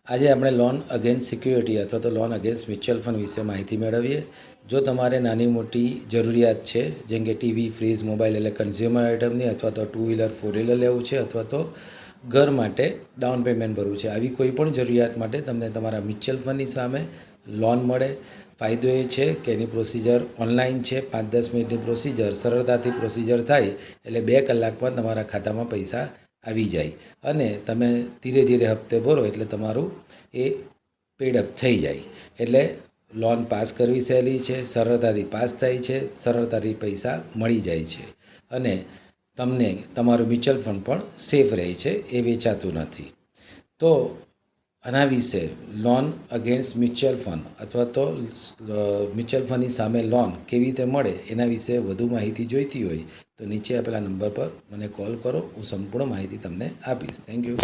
આજે આપણે loan against security અથવા તો લોન અગેન્સ્ટ મ્યુચ્યુઅલ ફંડ વિશે માહિતી મેળવીએ. જો તમારે નાની મોટી જરૂરિયાત છે, જેમ કે ટીવી, ફ્રીજ, મોબાઈલ એટલે કન્ઝ્યુમર આઇટમની, અથવા તો 2 વ્હીલર 4 વ્હીલર લેવું છે, અથવા તો ઘર માટે ડાઉન પેમેન્ટ ભરવું છે, આવી કોઈ પણ જરૂરિયાત માટે તમને તમારા મ્યુચ્યુઅલ ફંડની સામે લોન મળે. ફાયદો એ છે કે એની પ્રોસિજર ઓનલાઈન છે. 5-10 મિનિટની પ્રોસિજર, સરળતાથી પ્રોસિજર થાય એટલે 2 કલાકમાં તમારા ખાતામાં પૈસા આવી જાય અને તમે ધીરે ધીરે હપ્તે ભરો એટલે તમારું એ પેડઅપ થઈ જાય. એટલે લોન પાસ કરવી સહેલી છે, સરળતાથી પાસ થાય છે, સરળતાથી પૈસા મળી જાય છે અને તમને તમારું મ્યુચ્યુઅલ ફંડ પણ સેફ રહે છે, એ વેચાતું નથી. તો આના વિશે લોન અગેન્સ્ટ મ્યુચ્યુઅલ ફંડ અથવા તો મ્યુચ્યુઅલ ફંડની સામે લોન કેવી રીતે મળે એના વિશે વધુ માહિતી જોઈતી હોય તો નીચે આપેલા નંબર પર મને કોલ કરો. હું સંપૂર્ણ માહિતી તમને આપીશ. Thank you.